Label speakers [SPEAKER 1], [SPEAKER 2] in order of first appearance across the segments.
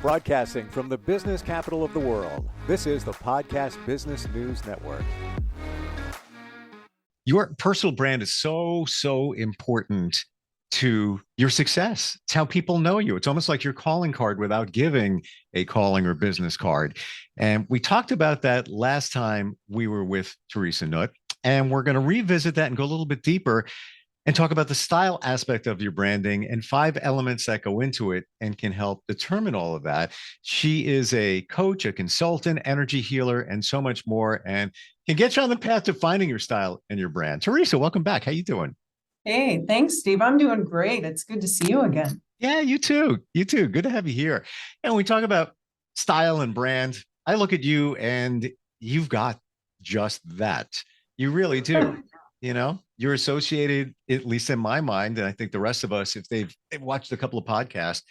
[SPEAKER 1] Broadcasting from the business capital of the world, this is the Podcast Business News Network.
[SPEAKER 2] Your personal brand is so important to your success. It's how people know you. It's almost like your calling card without giving a calling or business card. And we talked about that last time we were with Theresa Nutt, and we're going to revisit that and go a little bit deeper and talk about the style aspect of your branding and 5 elements that go into it and can help determine all of that. She is a coach, a consultant, energy healer, and so much more, and can get you on the path to finding your style and your brand. Theresa, welcome back. How you doing?
[SPEAKER 3] Hey, thanks, Steve. I'm doing great. It's good to see you again.
[SPEAKER 2] Yeah, you too. You too. Good to have you here. And when we talk about style and brand, I look at you and you've got just that. You really do. You know, you're associated, at least in my mind, and I think the rest of us, if they've watched a couple of podcasts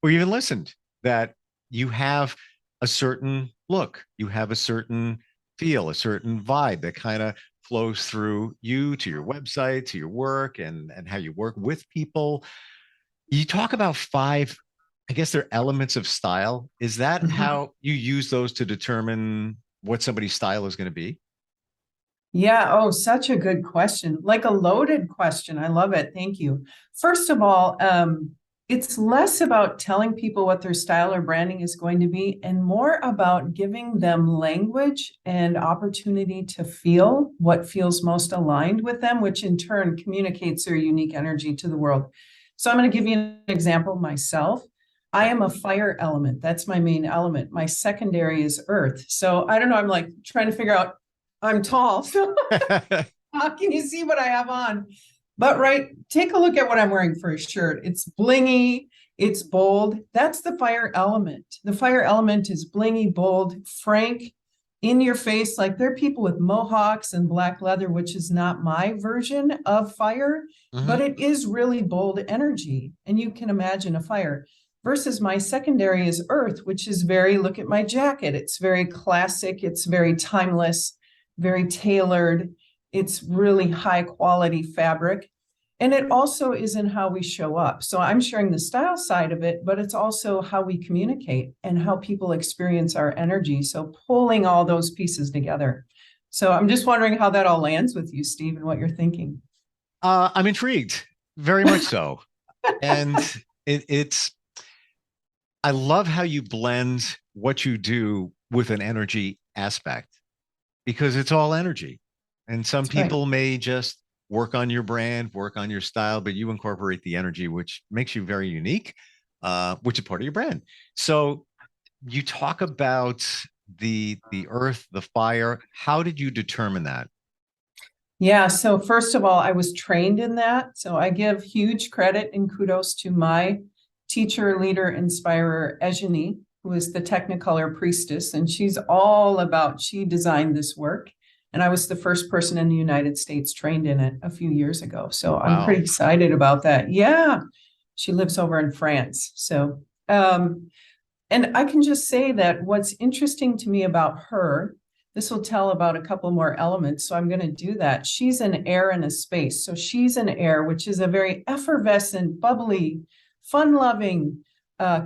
[SPEAKER 2] or even listened, that you have a certain look, you have a certain feel, a certain vibe that kind of flows through you to your website, to your work, and how you work with people. You talk about 5, I guess they're elements of style. Is that how you use those to determine what somebody's style is going to be?
[SPEAKER 3] Yeah. Oh, such a good question. Like a loaded question. I love it. Thank you. First of all, it's less about telling people what their style or branding is going to be and more about giving them language and opportunity to feel what feels most aligned with them, which in turn communicates their unique energy to the world. So I'm going to give you an example myself. I am a fire element. That's my main element. My secondary is earth. So I don't know. I'm like trying to figure out, I'm tall. So how can you see what I have on? But take a look at what I'm wearing for a shirt. It's blingy, it's bold. That's the fire element. The fire element is blingy, bold, frank, in your face. Like there are people with mohawks and black leather, which is not my version of fire, but it is really bold energy. And you can imagine a fire. Versus my secondary is earth, which is look at my jacket. It's very classic. It's very timeless, very tailored. It's really high quality fabric. And it also is in how we show up. So I'm sharing the style side of it, but it's also how we communicate and how people experience our energy. So pulling all those pieces together. So I'm just wondering how that all lands with you, Steve, and what you're thinking.
[SPEAKER 2] I'm intrigued, very much so. And I love how you blend what you do with an energy aspect, because it's all energy. And some people may just work on your brand, work on your style, but you incorporate the energy, which makes you very unique, which is part of your brand. So you talk about the earth, the fire. How did you determine that?
[SPEAKER 3] Yeah. So first of all, I was trained in that. So I give huge credit and kudos to my teacher, leader, inspirer, Ejani, who is the Technicolor priestess. And she designed this work. And I was the first person in the United States trained in it a few years ago. So I'm pretty excited about that. Yeah. She lives over in France. So, and I can just say that what's interesting to me about her, this will tell about a couple more elements. So I'm going to do that. She's an air and a space. So she's an air, which is a very effervescent, bubbly, fun-loving.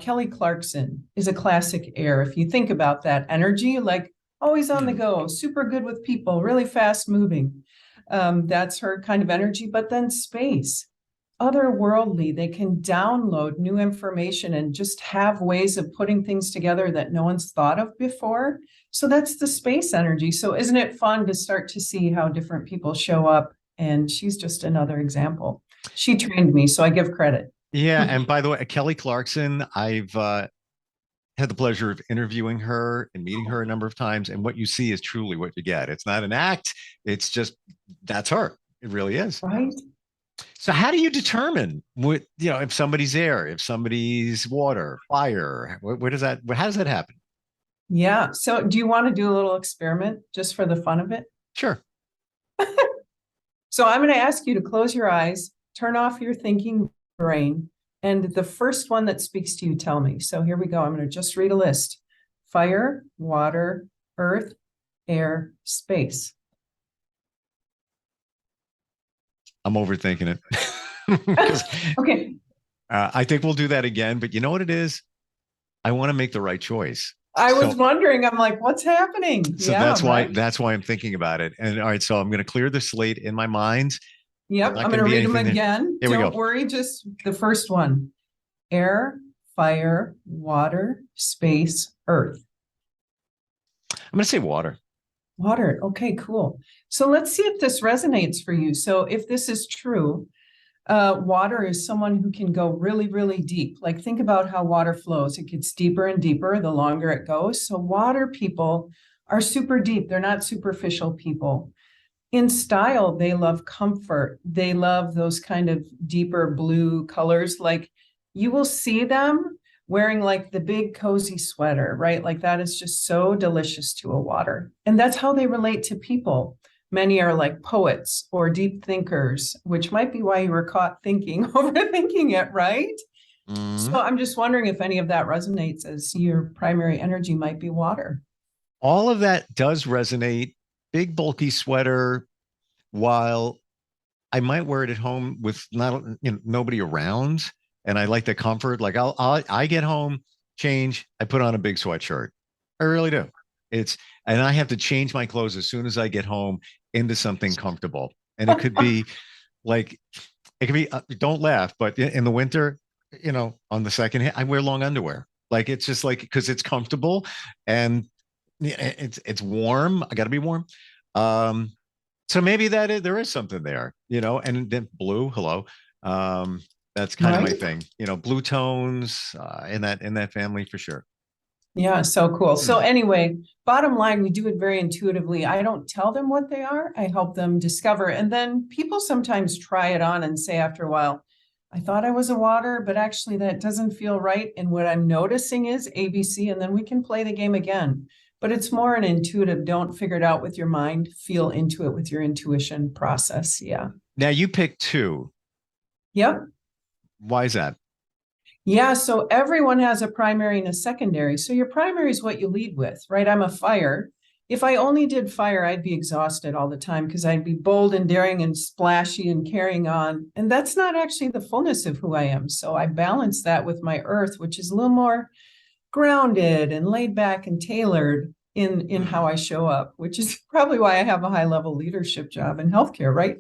[SPEAKER 3] Kelly Clarkson is a classic air. If you think about that energy, like always on the go, super good with people, really fast moving. That's her kind of energy. But then space, otherworldly, they can download new information and just have ways of putting things together that no one's thought of before. So that's the space energy. So isn't it fun to start to see how different people show up? And she's just another example. She trained me, so I give credit.
[SPEAKER 2] Yeah. And by the way, Kelly Clarkson, I've had the pleasure of interviewing her and meeting her a number of times. And what you see is truly what you get. It's not an act. It's just, that's her. It really is.
[SPEAKER 3] Right.
[SPEAKER 2] So how do you determine what, if somebody's air, if somebody's water, fire, how does that happen?
[SPEAKER 3] Yeah. So do you want to do a little experiment just for the fun of it?
[SPEAKER 2] Sure.
[SPEAKER 3] So I'm going to ask you to close your eyes, turn off your thinking brain, and the first one that speaks to you, tell me. So here we go. I'm going to just read a list. Fire, water, earth, air, space.
[SPEAKER 2] I'm overthinking it.
[SPEAKER 3] Okay.
[SPEAKER 2] I think we'll do that again, but you know what it is? I want to make the right choice.
[SPEAKER 3] I was
[SPEAKER 2] So,
[SPEAKER 3] wondering, I'm like, what's happening?
[SPEAKER 2] so
[SPEAKER 3] Yeah,
[SPEAKER 2] that's why
[SPEAKER 3] right.
[SPEAKER 2] I'm thinking about it. And all right, so I'm going to clear the slate in my mind. There's
[SPEAKER 3] Yep,
[SPEAKER 2] not
[SPEAKER 3] I'm
[SPEAKER 2] going
[SPEAKER 3] going
[SPEAKER 2] to
[SPEAKER 3] to
[SPEAKER 2] be
[SPEAKER 3] read them
[SPEAKER 2] anything there.
[SPEAKER 3] again.
[SPEAKER 2] Here we
[SPEAKER 3] Don't
[SPEAKER 2] go.
[SPEAKER 3] worry, just the first one. Air, fire, water, space, earth.
[SPEAKER 2] I'm going to say water.
[SPEAKER 3] Water. Okay, cool. So let's see if this resonates for you. So if this is true, water is someone who can go really, really deep. Like think about how water flows. It gets deeper and deeper the longer it goes. So water people are super deep. They're not superficial people. In style, they love comfort. They love those kind of deeper blue colors. Like you will see them wearing like the big cozy sweater, right? Like that is just so delicious to a water. And that's how they relate to people. Many are like poets or deep thinkers, which might be why you were caught thinking, overthinking it, right? So
[SPEAKER 2] Mhm.
[SPEAKER 3] I'm just wondering if any of that resonates as your primary energy might be water.
[SPEAKER 2] All of that does resonate. Big bulky sweater, while I might wear it at home with not nobody around, and I like the comfort. Like I get home, change, I put on a big sweatshirt. I really do. It's and I have to change my clothes as soon as I get home into something comfortable. And it could be like it could be don't laugh, but in the winter, on the second hand, I wear long underwear. Like it's just like because it's comfortable and it's warm. I got to be warm. Um, so maybe there is something there, and then blue, hello. Um, that's kind of my
[SPEAKER 3] Right?
[SPEAKER 2] thing, blue tones in that family for sure.
[SPEAKER 3] Yeah, so cool. So
[SPEAKER 2] Hmm.
[SPEAKER 3] anyway, bottom line, we do it very intuitively. I don't tell them what they are. I help them discover. And then people sometimes try it on and say after a while, I thought I was a water, but actually that doesn't feel right. And what I'm noticing is ABC, and then we can play the game again. But it's more an intuitive, don't figure it out with your mind, feel into it with your intuition process. Yeah.
[SPEAKER 2] Now you pick two.
[SPEAKER 3] Yep.
[SPEAKER 2] Why is that?
[SPEAKER 3] Yeah, so everyone has a primary and a secondary. So your primary is what you lead with, right? I'm a fire. If I only did fire, I'd be exhausted all the time because I'd be bold and daring and splashy and carrying on. And that's not actually the fullness of who I am. So I balance that with my earth, which is a little more grounded and laid back and tailored in how
[SPEAKER 2] Hmm.
[SPEAKER 3] I show up, which is probably why I have a high level leadership job in healthcare, right?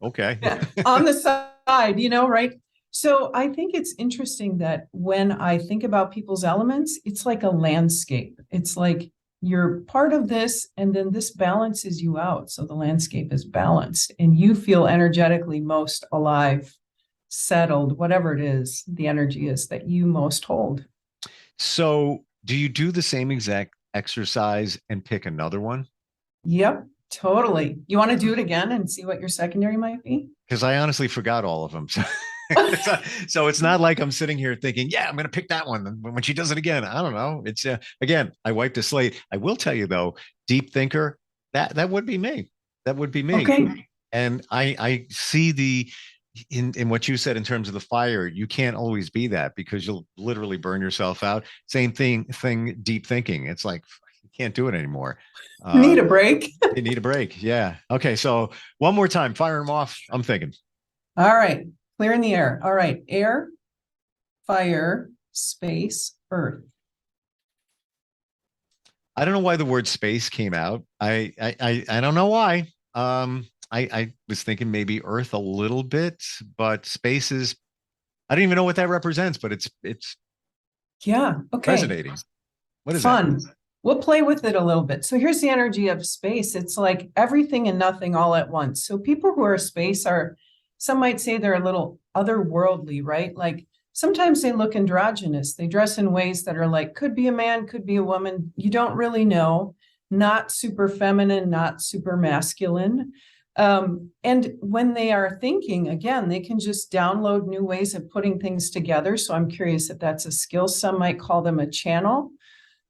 [SPEAKER 2] Okay.
[SPEAKER 3] Yeah, on the side, right? So I think it's interesting that when I think about people's elements, it's like a landscape. It's like you're part of this, and then this balances you out. So the landscape is balanced, and you feel energetically most alive, settled, whatever it is, the energy is that you most hold.
[SPEAKER 2] So do you do the same exact exercise and pick another one?
[SPEAKER 3] Yep, totally. You want to do it again and see what your secondary might be?
[SPEAKER 2] Because I honestly forgot all of them. So it's not like I'm sitting here thinking, yeah, I'm going to pick that one. And when she does it again, I don't know. It's again, I wiped the slate. I will tell you though, deep thinker, that would be me. That would be me.
[SPEAKER 3] Okay.
[SPEAKER 2] And I see in what you said in terms of the fire, you can't always be that because you'll literally burn yourself out. Same thing, deep thinking. It's like you can't do it anymore.
[SPEAKER 3] Need
[SPEAKER 2] Uh,
[SPEAKER 3] a break.
[SPEAKER 2] you need a break. Yeah. Okay. So one more time, fire them off. I'm thinking.
[SPEAKER 3] All right, clearing the air. All right, air, fire, space, earth.
[SPEAKER 2] I don't know why the word space came out. I don't know why. I was thinking maybe Earth a little bit, but space is I don't even know what that represents, but it's
[SPEAKER 3] Yeah, okay.
[SPEAKER 2] resonating. What is that?
[SPEAKER 3] Fun. We'll play with it a little bit. So here's the energy of space. It's like everything and nothing all at once. So people who are space are, some might say they're a little otherworldly, right? Like sometimes they look androgynous. They dress in ways that are like, could be a man, could be a woman. You don't really know. Not super feminine, not super masculine. And when they are thinking, again, they can just download new ways of putting things together. So I'm curious if that's a skill. Some might call them a channel.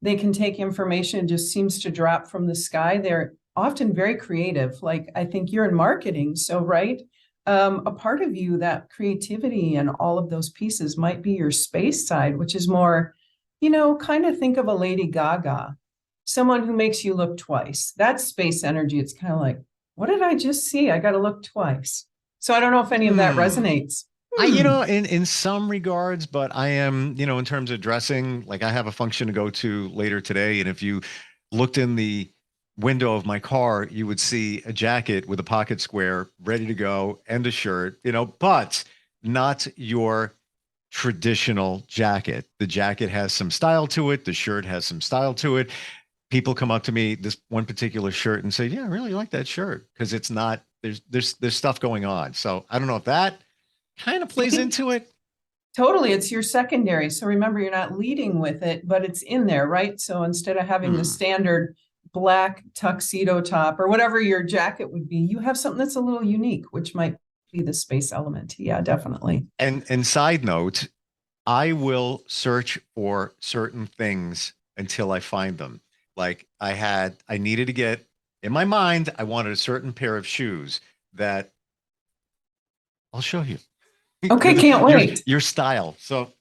[SPEAKER 3] They can take information, just seems to drop from the sky. They're often very creative. Like I think you're in marketing. So, right. A part of you, that creativity and all of those pieces might be your space side, which is more, kind of think of a Lady Gaga, someone who makes you look twice. That's space energy. It's kind of like, what did I just see? I got to look twice. So I don't know if any of that
[SPEAKER 2] Hmm.
[SPEAKER 3] resonates.
[SPEAKER 2] in some regards, but I am, in terms of dressing, like I have a function to go to later today, and if you looked in the window of my car, you would see a jacket with a pocket square ready to go and a shirt, but not your traditional jacket. The jacket has some style to it. The shirt has some style to it. People come up to me, this one particular shirt, and say, "Yeah, I really like that shirt," because it's not there's stuff going on. So I don't know if that kind of
[SPEAKER 3] I
[SPEAKER 2] plays
[SPEAKER 3] think
[SPEAKER 2] into it.
[SPEAKER 3] totally, it's your secondary. So remember, you're not leading with it, but it's in there, right? So instead of having the
[SPEAKER 2] Hmm.
[SPEAKER 3] standard black tuxedo top or whatever your jacket would be, you have something that's a little unique, which might be the space element. Yeah, definitely.
[SPEAKER 2] And side note, I will search for certain things until I find them. Like I needed to get in my mind, I wanted a certain pair of shoes that I'll show you.
[SPEAKER 3] Okay,
[SPEAKER 2] With
[SPEAKER 3] can't
[SPEAKER 2] your
[SPEAKER 3] wait.
[SPEAKER 2] your style. So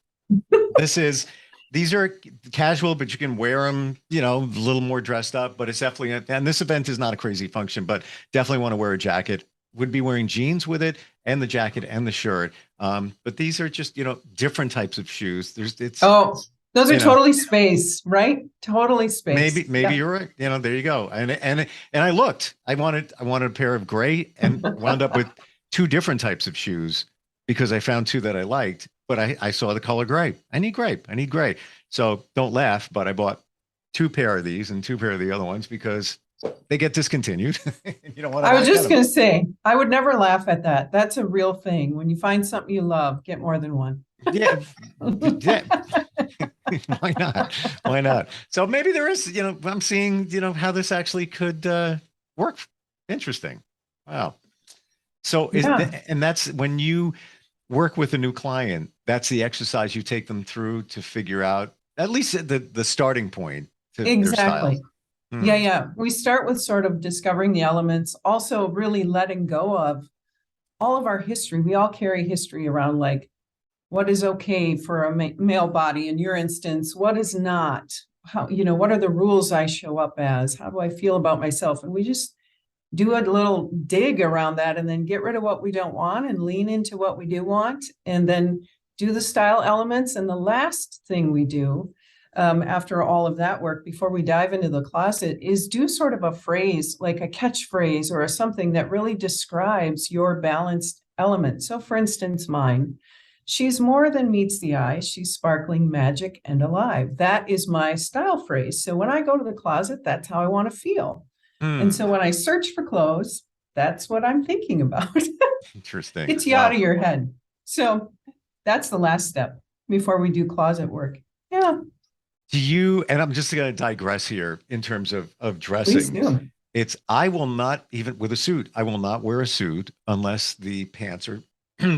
[SPEAKER 2] this is these are casual, but you can wear them, a little more dressed up. But it's definitely, and this event is not a crazy function, but definitely want to wear a jacket. Would be wearing jeans with it and the jacket and the shirt. But these are just, different types of shoes.
[SPEAKER 3] Oh, those are
[SPEAKER 2] you know,
[SPEAKER 3] totally space, right? Totally space.
[SPEAKER 2] maybe
[SPEAKER 3] Yeah.
[SPEAKER 2] you're right. There you go. And I looked. I wanted a pair of gray and wound up with two different types of shoes because I found two that I liked, but I saw the color gray. I need gray. I need gray. So don't laugh, but I bought two pair of these and two pair of the other ones because they get discontinued. You don't want to
[SPEAKER 3] I was
[SPEAKER 2] not get
[SPEAKER 3] just
[SPEAKER 2] them.
[SPEAKER 3] going to say, I would never laugh at that. That's a real thing. When you find something you love, get more than one.
[SPEAKER 2] Yeah, yeah. Why not? Why not? So maybe there is, I'm seeing, how this actually could work. Interesting. Wow. So
[SPEAKER 3] Yeah,
[SPEAKER 2] and that's when you work with a new client, that's the exercise you take them through to figure out at least the starting point to their style.
[SPEAKER 3] exactly.
[SPEAKER 2] Hmm.
[SPEAKER 3] Yeah. We start with sort of discovering the elements, also really letting go of all of our history. We all carry history around, like what is okay for a male body in your instance, what is not, how, what are the rules I show up as? How do I feel about myself? And we just do a little dig around that and then get rid of what we don't want and lean into what we do want, and then do the style elements. And the last thing we do after all of that work, before we dive into the closet, is do sort of a phrase, like a catchphrase or something that really describes your balanced element. So for instance, mine, she's more than meets the eye. She's sparkling, magic, and alive. That is my style phrase. So when I go to the closet, that's how I want to feel. And
[SPEAKER 2] Hmm.
[SPEAKER 3] so when I search for clothes, that's what I'm thinking about.
[SPEAKER 2] Interesting.
[SPEAKER 3] Gets you out
[SPEAKER 2] Wow.
[SPEAKER 3] of your head. So that's the last step before we do closet work. Yeah,
[SPEAKER 2] Do you, and I'm just going to digress here in terms of
[SPEAKER 3] please
[SPEAKER 2] dressing.
[SPEAKER 3] do.
[SPEAKER 2] I will not, even with a suit, I will not wear a suit unless the pants are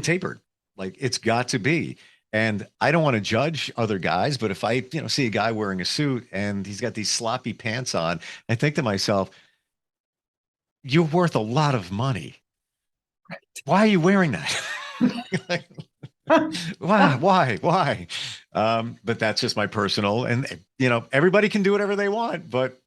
[SPEAKER 2] tapered. Like it's got to be. And I don't want to judge other guys, but if I, see a guy wearing a suit and he's got these sloppy pants on, I think to myself, you're worth a lot of money. Why are you wearing that? Like, why? But that's just my personal, and everybody can do whatever they want, but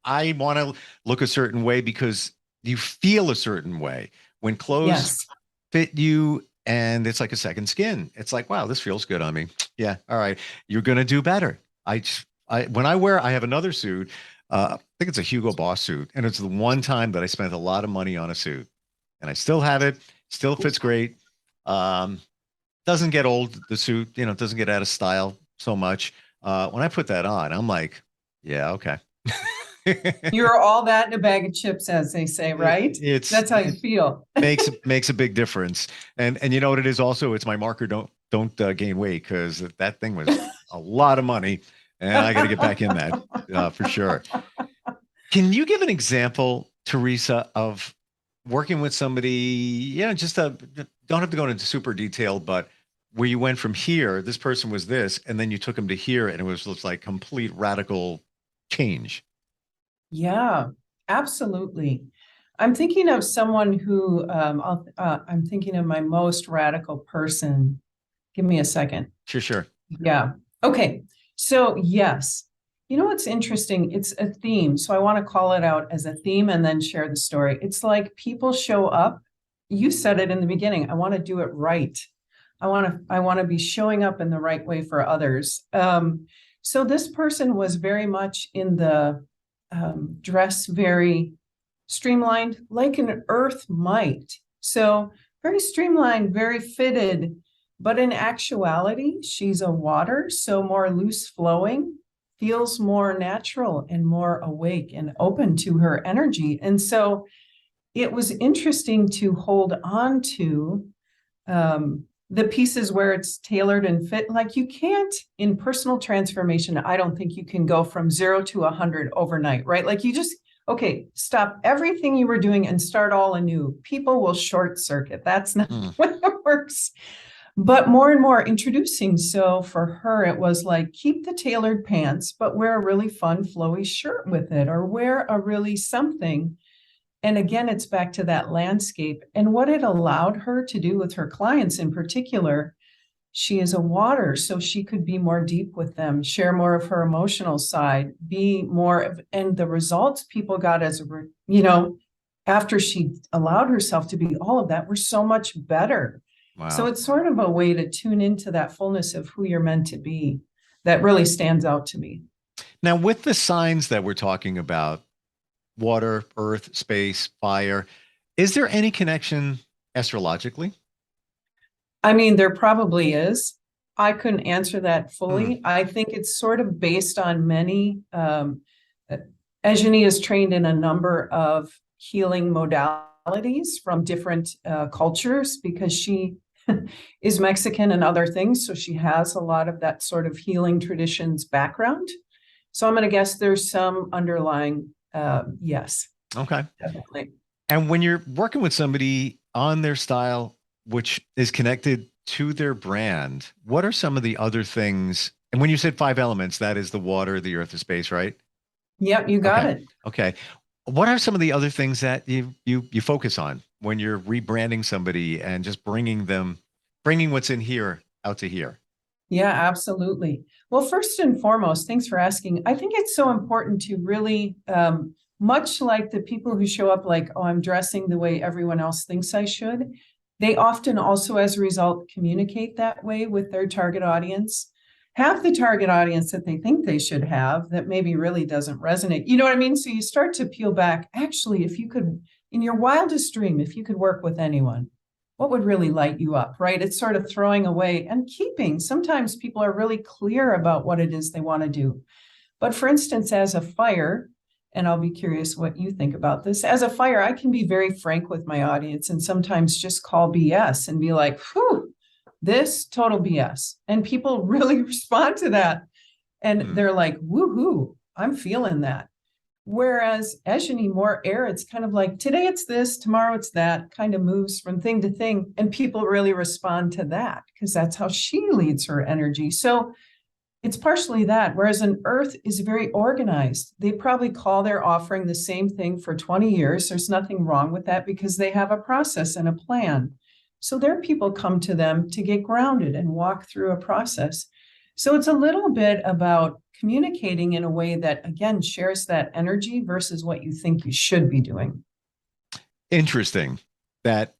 [SPEAKER 2] I want to look a certain way because you feel a certain way when clothes
[SPEAKER 3] Yes.
[SPEAKER 2] fit you and it's like a second skin. It's like, wow, this feels good on me. Yeah. All right. You're going to do better. When I have another suit, I think it's a Hugo Boss suit. And it's the one time that I spent a lot of money on a suit and I still have it, still fits great. Um, doesn't get old, the suit, it doesn't get out of style so much. When I put that on, I'm like, yeah, okay.
[SPEAKER 3] You're all that in a bag of chips, as they say, right?
[SPEAKER 2] It's
[SPEAKER 3] That's how you feel.
[SPEAKER 2] makes a big difference. And you know what it is also? It's my marker. Don't gain weight because that thing was a lot of money, and I got to get back in that for sure. Can you give an example, Teresa, of working with somebody? Just don't have to go into super detail, but where you went from here, this person was this, and then you took them to here, and it was like complete radical change.
[SPEAKER 3] Yeah, absolutely. I'm thinking of someone who I'm thinking of my most radical person. Give me a second.
[SPEAKER 2] Sure, sure.
[SPEAKER 3] Yeah. Okay. So, yes. You know what's interesting? It's a theme. So, I want to call it out as a theme and then share the story. It's like people show up. You said it in the beginning. I want to do it right. I want to be showing up in the right way for others. So this person was very much in the dress very streamlined, like an earth might. So very streamlined, very fitted, but in actuality, she's a water, so more loose flowing, feels more natural and more awake and open to her energy. And so it was interesting to hold on to the pieces where it's tailored and fit. Like you can't, in personal transformation, I don't think you can go from 0 to 100 overnight, right? Like you just, okay, stop everything you were doing and start all anew. People will short circuit. That's not what it works. But more and more introducing. So for her, it was like, keep the tailored pants, but wear a really fun, flowy shirt with it, or wear a really something. And again, it's back to that landscape and what it allowed her to do with her clients in particular. She is a water, so she could be more deep with them, share more of her emotional side, be more of, and the results people got as, after she allowed herself to be all of that, were so much better.
[SPEAKER 2] Wow.
[SPEAKER 3] So it's sort of a way to tune into that fullness of who you're meant to be that really stands out to me.
[SPEAKER 2] Now, with the signs that we're talking about, water, earth, space, fire, is there any connection astrologically?
[SPEAKER 3] I mean, there probably is. I couldn't answer that fully. I think it's sort of based on many. Ejani is trained in a number of healing modalities from different cultures because she is Mexican and other things. So she has a lot of that sort of healing traditions background. So I'm going to guess there's some underlying, yes.
[SPEAKER 2] Okay.
[SPEAKER 3] Definitely.
[SPEAKER 2] And when you're working with somebody on their style, which is connected to their brand, what are some of the other things? And when you said 5 elements, that is the water, the earth, the space, right?
[SPEAKER 3] Yep, you got
[SPEAKER 2] Okay.
[SPEAKER 3] it.
[SPEAKER 2] Okay. What are some of the other things that you focus on when you're rebranding somebody and just bringing what's in here out to here?
[SPEAKER 3] Yeah, absolutely. Well, first and foremost, thanks for asking. I think it's so important to really, much like the people who show up like, oh, I'm dressing the way everyone else thinks I should. They often also, as a result, communicate that way with their target audience. Have the target audience that they think they should have that maybe really doesn't resonate. You know what I mean? So you start to peel back. Actually, if you could, in your wildest dream, if you could work with anyone, what would really light you up, right? It's sort of throwing away and keeping. Sometimes people are really clear about what it is they want to do. But for instance, as a fire, and I'll be curious what you think about this. As a fire, I can be very frank with my audience and sometimes just call BS and be like, whew, this total BS. And people really respond to that. And they're like, woohoo, I'm feeling that. Whereas Ejani, more air, it's kind of like today it's this, tomorrow it's that, kind of moves from thing to thing. And people really respond to that because that's how she leads her energy. So it's partially that. Whereas an earth is very organized. They probably call their offering the same thing for 20 years. There's nothing wrong with that because they have a process and a plan. So their people come to them to get grounded and walk through a process. So it's a little bit about communicating in a way that, again, shares that energy versus what you think you should be doing.
[SPEAKER 2] Interesting that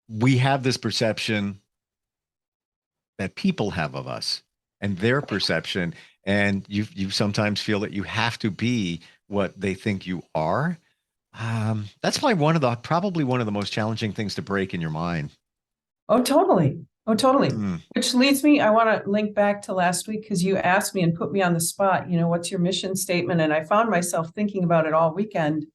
[SPEAKER 2] we have this perception that people have of us and their perception, and you sometimes feel that you have to be what they think you are. That's probably one of the most challenging things to break in your mind.
[SPEAKER 3] Oh, totally. Oh, totally. Which leads me, I want to link back to last week because you asked me and put me on the spot, what's your mission statement? And I found myself thinking about it all weekend.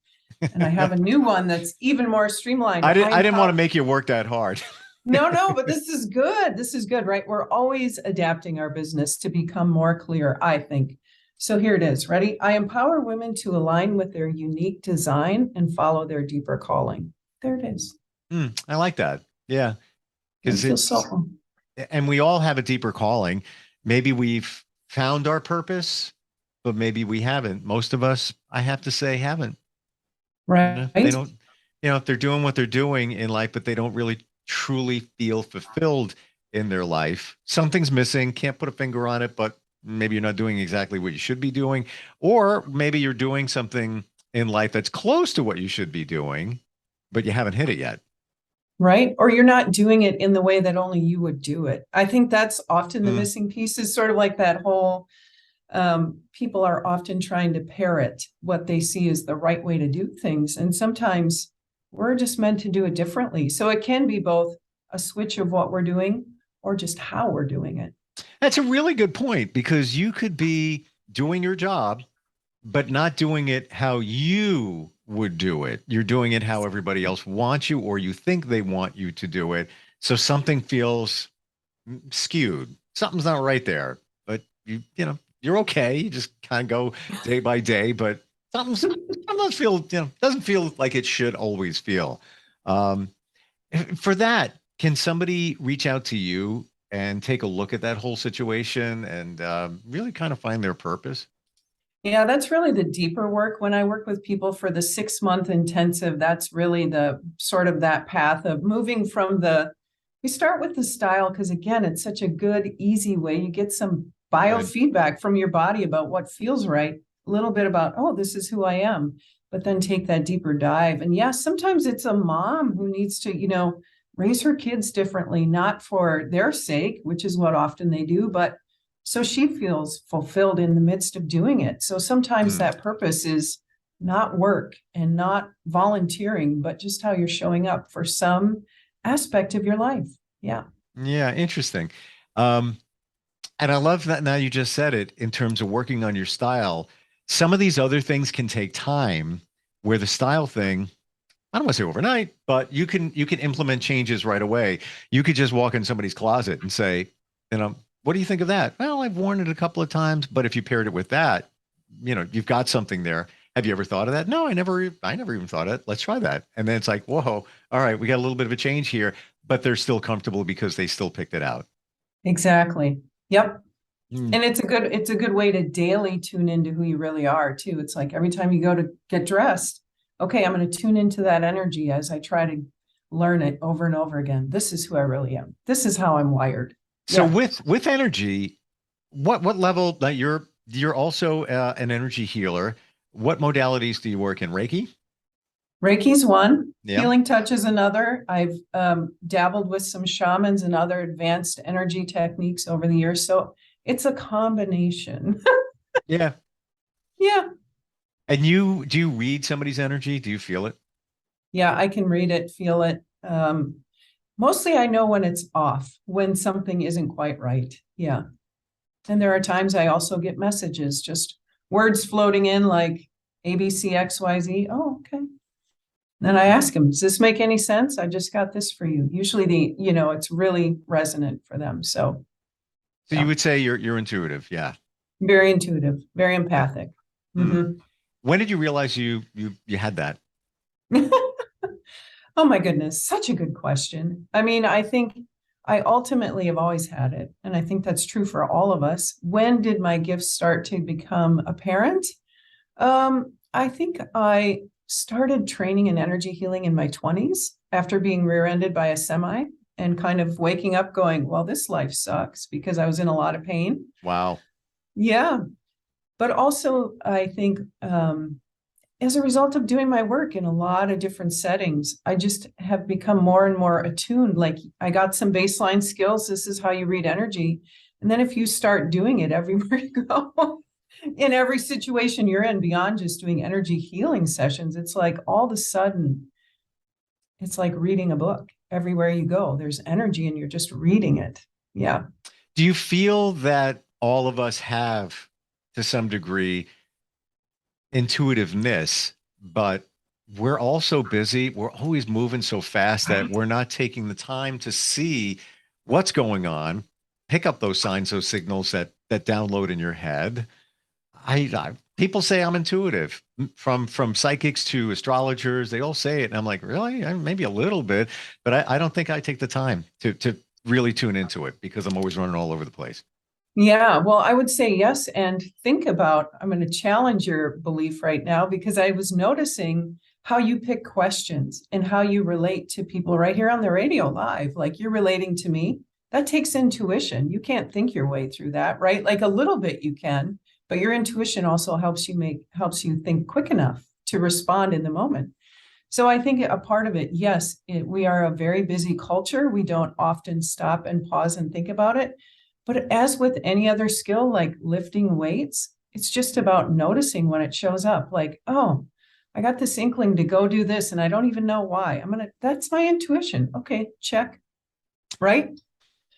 [SPEAKER 3] And I have a new one that's even more streamlined.
[SPEAKER 2] I didn't want to make you work that hard.
[SPEAKER 3] No, but this is good. This is good, right? We're always adapting our business to become more clear, I think. So here it is. Ready? I empower women to align with their unique design and follow their deeper calling. There it is.
[SPEAKER 2] I like that. Yeah. And we all have a deeper calling. Maybe we've found our purpose, but maybe we haven't. Most of us, I have to say, haven't.
[SPEAKER 3] Right.
[SPEAKER 2] They don't, if they're doing what they're doing in life, but they don't really truly feel fulfilled in their life, something's missing, can't put a finger on it, but maybe you're not doing exactly what you should be doing. Or maybe you're doing something in life that's close to what you should be doing, but you haven't hit it yet.
[SPEAKER 3] right? Or you're not doing it in the way that only you would do it. I think that's often the
[SPEAKER 2] Mm.
[SPEAKER 3] missing piece, is sort of like that whole people are often trying to parrot what they see as the right way to do things. And sometimes we're just meant to do it differently. So it can be both a switch of what we're doing or just how we're doing it.
[SPEAKER 2] That's a really good point, because you could be doing your job, but not doing it how you would do it. You're doing it how everybody else wants you, or you think they want you to do it. So something feels skewed. Something's not right there. But you're okay. You just kind of go day by day, but sometimes doesn't feel like it should always feel. Um, for that, can somebody reach out to you and take a look at that whole situation and really kind of find their purpose?
[SPEAKER 3] Yeah, that's really the deeper work. When I work with people for the 6-month intensive, that's really the sort of that path of moving from we start with the style, because again, it's such a good, easy way. You get some
[SPEAKER 2] Good.
[SPEAKER 3] biofeedback from your body about what feels right, a little bit about, oh, this is who I am, but then take that deeper dive. And yeah, sometimes it's a mom who needs to, raise her kids differently, not for their sake, which is what often they do, but so she feels fulfilled in the midst of doing it. So sometimes
[SPEAKER 2] Mm.
[SPEAKER 3] that purpose is not work and not volunteering, but just how you're showing up for some aspect of your life. Yeah.
[SPEAKER 2] Yeah, interesting. Um, and I love that now you just said it in terms of working on your style. Some of these other things can take time, where the style thing, I don't want to say overnight, but you can implement changes right away. You could just walk in somebody's closet and say, what do you think of that? Well, I've worn it a couple of times, but if you paired it with that, you've got something there. Have you ever thought of that? No, I never even thought of it. Let's try that. And then it's like, whoa, all right, we got a little bit of a change here, but they're still comfortable because they still picked it out.
[SPEAKER 3] Exactly. Yep.
[SPEAKER 2] Mm.
[SPEAKER 3] And it's a good way to daily tune into who you really are too. It's like every time you go to get dressed, okay, I'm going to tune into that energy as I try to learn it over and over again. This is who I really am. This is how I'm wired.
[SPEAKER 2] So
[SPEAKER 3] Yeah.
[SPEAKER 2] with energy, what level that you're also an energy healer? What modalities do you work in? Reiki?
[SPEAKER 3] Reiki's one,
[SPEAKER 2] Yeah.
[SPEAKER 3] healing touch is another. I've dabbled with some shamans and other advanced energy techniques over the years. So it's a combination.
[SPEAKER 2] Yeah.
[SPEAKER 3] Yeah.
[SPEAKER 2] And do you read somebody's energy? Do you feel it?
[SPEAKER 3] Yeah, I can read it, feel it. Mostly I know when it's off, when something isn't quite right. Yeah. And there are times I also get messages, just words floating in like ABCXYZ. Oh, okay. Then I ask them, does this make any sense? I just got this for you. Usually it's really resonant for them. So
[SPEAKER 2] So you
[SPEAKER 3] yeah,
[SPEAKER 2] would say you're intuitive. Yeah.
[SPEAKER 3] very intuitive, very
[SPEAKER 2] Yeah.
[SPEAKER 3] empathic.
[SPEAKER 2] Hmm.
[SPEAKER 3] Mhm.
[SPEAKER 2] When did you realize you had that?
[SPEAKER 3] Oh my goodness, such a good question. I mean, I think I ultimately have always had it, and I think that's true for all of us. When did my gifts start to become apparent? I think I started training in energy healing in my 20s after being rear-ended by a semi and kind of waking up going, well, this life sucks, because I was in a lot of pain.
[SPEAKER 2] Wow.
[SPEAKER 3] Yeah. But also, I think as a result of doing my work in a lot of different settings, I just have become more and more attuned. Like I got some baseline skills. This is how you read energy. And then if you start doing it everywhere you go, in every situation you're in, beyond just doing energy healing sessions, it's like all of a sudden, it's like reading a book. Everywhere you go, there's energy and you're just reading it. Yeah.
[SPEAKER 2] Do you feel that all of us have, to some degree, intuitiveness, but we're all so busy. We're always moving so fast that we're not taking the time to see what's going on, pick up those signs, those signals that download in your head. People say I'm intuitive, from psychics to astrologers. They all say it, and I'm like, really? Maybe a little bit, but I don't think I take the time to really tune into it, because I'm always running all over the place.
[SPEAKER 3] Yeah, well, I would say yes. And think about, I'm going to challenge your belief right now, because I was noticing how you pick questions and how you relate to people right here on the radio live. Like you're relating to me. That takes intuition. You can't think your way through that, right? Like a little bit you can, but your intuition also helps you think quick enough to respond in the moment. So I think a part of it, yes, we are a very busy culture. We don't often stop and pause and think about it. But as with any other skill, like lifting weights, it's just about noticing when it shows up. Like, oh, I got this inkling to go do this and I don't even know why. That's my intuition. Okay, check. Right?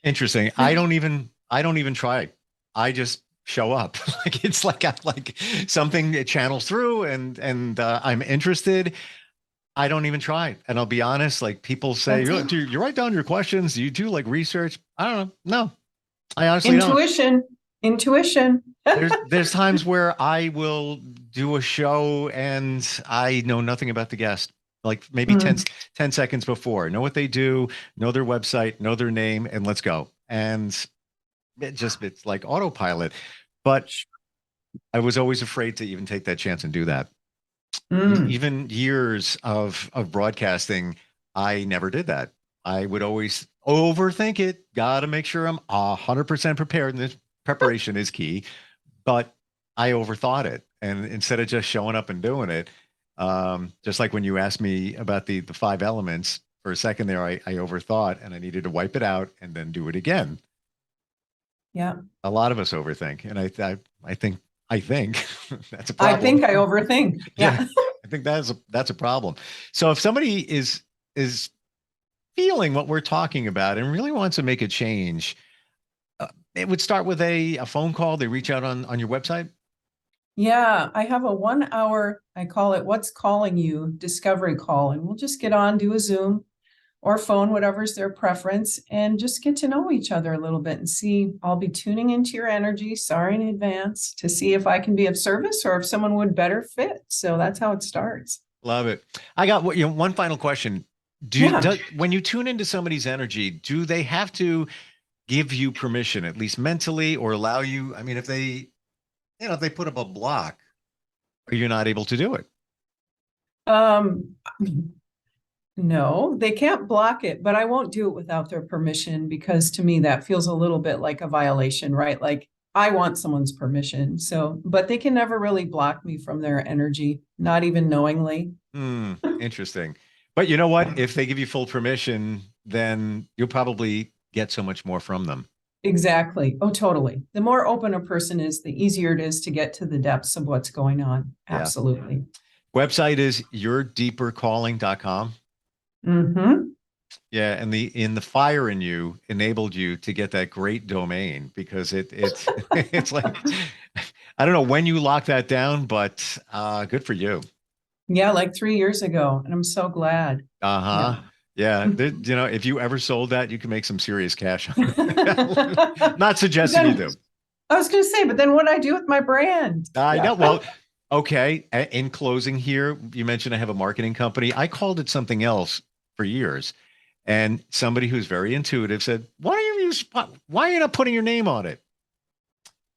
[SPEAKER 2] Interesting. I don't even try. I just show up. Like it's like something it channels through and I'm interested. I don't even try. And I'll be honest, like people say,
[SPEAKER 3] That's it.
[SPEAKER 2] do you write down your questions? Do you do like research? I don't know. No, I honestly don't.
[SPEAKER 3] Intuition. Intuition.
[SPEAKER 2] There's times where I will do a show and I know nothing about the guest. Like maybe
[SPEAKER 3] Mm,
[SPEAKER 2] 10 seconds before. Know what they do, know their website, know their name, and let's go. And it's like autopilot. But I was always afraid to even take that chance and do that.
[SPEAKER 3] mm.
[SPEAKER 2] Even years of broadcasting, I never did that. I would always overthink it. Got to make sure I'm 100% prepared. And this preparation is key. But I overthought it, and instead of just showing up and doing it, just like when you asked me about the five elements for a second there, I overthought, and I needed to wipe it out and then do it again.
[SPEAKER 3] Yeah.
[SPEAKER 2] A lot of us overthink, and I think that's a
[SPEAKER 3] I
[SPEAKER 2] problem.
[SPEAKER 3] think I overthink.
[SPEAKER 2] Yeah,
[SPEAKER 3] Yeah.
[SPEAKER 2] I think that's a problem. So if somebody is feeling what we're talking about and really wants to make a change, it would start with a phone call. They reach out on your website.
[SPEAKER 3] Yeah. I have a 1 hour, I call it What's Calling You discovery call. And we'll just get on, do a Zoom or phone, whatever's their preference, and just get to know each other a little bit and see. I'll be tuning into your energy, sorry in advance, to see if I can be of service or if someone would better fit. So that's how it starts.
[SPEAKER 2] Love it. I got one final question.
[SPEAKER 3] Yeah.
[SPEAKER 2] When you tune into somebody's energy, do they have to give you permission, at least mentally, or allow you? I mean, if they put up a block, are you not able to do it?
[SPEAKER 3] Um, no, they can't block it, but I won't do it without their permission because to me that feels a little bit like a violation, right? Like I want someone's permission. So, but they can never really block me from their energy, not even knowingly.
[SPEAKER 2] Interesting. But you know what? If they give you full permission, then you'll probably get so much more from them.
[SPEAKER 3] Exactly. Oh, totally. The more open a person is, the easier it is to get to the depths of what's going on.
[SPEAKER 2] Yeah.
[SPEAKER 3] Absolutely.
[SPEAKER 2] Website is yourdeepercalling.com.
[SPEAKER 3] Mm-hmm.
[SPEAKER 2] Yeah, and the fire in you enabled you to get that great domain because it's it's like I don't know when you locked that down, but good for you.
[SPEAKER 3] Yeah, like 3 years ago. And I'm so glad.
[SPEAKER 2] Uh-huh.
[SPEAKER 3] Yeah.
[SPEAKER 2] Yeah, if you ever sold that, you can make some serious cash on it. Not suggesting you
[SPEAKER 3] Then
[SPEAKER 2] do.
[SPEAKER 3] I was going to say, but then what do I do with my brand?
[SPEAKER 2] I
[SPEAKER 3] Yeah.
[SPEAKER 2] know. Well, okay. In closing here, you mentioned I have a marketing company. I called it something else for years. And somebody who's very intuitive said, why are you not putting your name on it?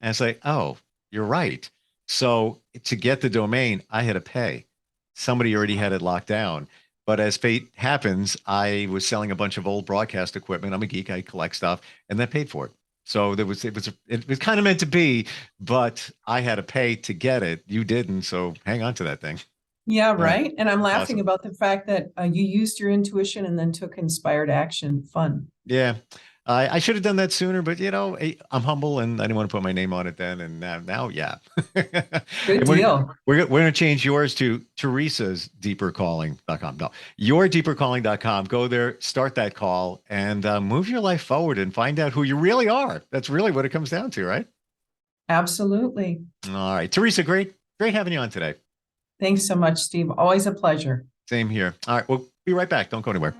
[SPEAKER 2] And it's like, oh, you're right. So to get the domain, I had to pay. Somebody already had it locked down. But as fate happens, I was selling a bunch of old broadcast equipment. I'm a geek. I collect stuff, and that paid for it. So it was kind of meant to be, but I had to pay to get it. You didn't, so hang on to that thing.
[SPEAKER 3] Yeah,
[SPEAKER 2] Yeah,
[SPEAKER 3] right. And I'm laughing
[SPEAKER 2] awesome.
[SPEAKER 3] about the fact that you used your intuition and then took inspired action. Fun.
[SPEAKER 2] Yeah, I should have done that sooner, but I'm humble and I didn't want to put my name on it then. And now, yeah.
[SPEAKER 3] Good
[SPEAKER 2] And we're,
[SPEAKER 3] deal.
[SPEAKER 2] we're, we're going to change yours to Theresa's deepercalling.com. No, yourdeepercalling.com. Go there, start that call, and move your life forward and find out who you really are. That's really what it comes down to, right?
[SPEAKER 3] Absolutely.
[SPEAKER 2] All right, Theresa, great having you on today.
[SPEAKER 3] Thanks so much, Steve. Always a pleasure.
[SPEAKER 2] Same here. All right, we'll be right back. Don't go anywhere.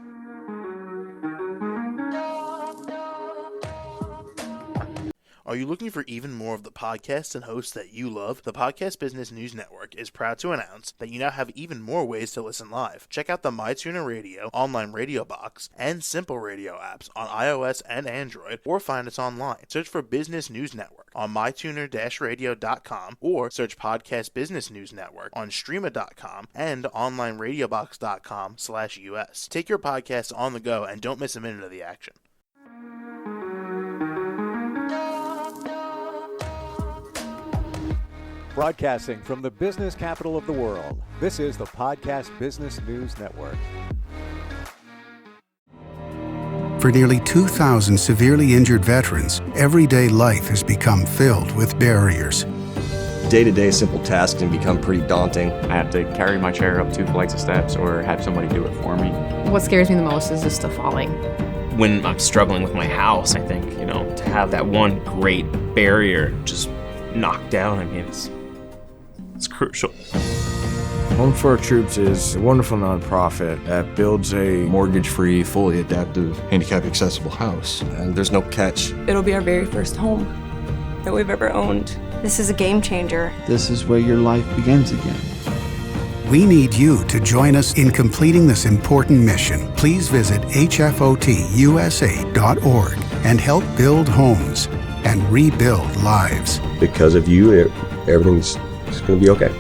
[SPEAKER 4] Are you looking for even more of the podcasts and hosts that you love? The Podcast Business News Network is proud to announce that you now have even more ways to listen live. Check out the MyTuner Radio, online radio box, and Simple Radio apps on iOS and Android, or find us online. Search for Business News Network on mytuner-radio.com or search Podcast Business News Network on streama.com and onlineradiobox.com/US. Take your podcast on the go and don't miss a minute of the action.
[SPEAKER 1] Broadcasting from the business capital of the world, this is the Podcast Business News Network.
[SPEAKER 5] For nearly 2,000 severely injured veterans, everyday life has become filled with barriers.
[SPEAKER 6] Day-to-day simple tasks can become pretty daunting.
[SPEAKER 7] I have to carry my chair up 2 flights of steps or have somebody do it for me.
[SPEAKER 8] What scares me the most is just the falling.
[SPEAKER 9] When I'm struggling with my house, I think, to have that one great barrier just knocked down, it's crucial.
[SPEAKER 10] Home for Our Troops is a wonderful nonprofit that builds a
[SPEAKER 11] mortgage-free, fully adaptive, handicap-accessible house.
[SPEAKER 6] And there's no catch.
[SPEAKER 12] It'll be our very first home that we've ever owned.
[SPEAKER 13] This is a game changer.
[SPEAKER 14] This is where your life begins again.
[SPEAKER 5] We need you to join us in completing this important mission. Please visit hfotusa.org and help build homes and rebuild lives.
[SPEAKER 6] Because of you, everything's going to be okay.